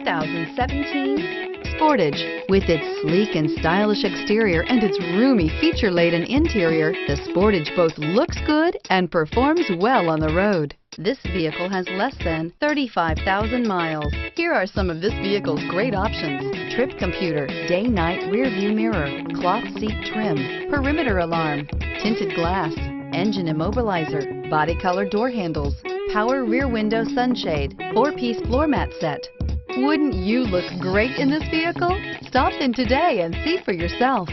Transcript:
2017 Sportage. With its sleek and stylish exterior and its roomy feature-laden interior, the Sportage both looks good and performs well on the road. This vehicle has less than 35,000 miles. Here are some of this vehicle's great options: trip computer, day-night rear-view mirror, cloth seat trim, perimeter alarm, tinted glass, engine immobilizer, body color door handles, power rear window sunshade, 4-piece floor mat set. Wouldn't you look great in this vehicle? Stop in today and see for yourself.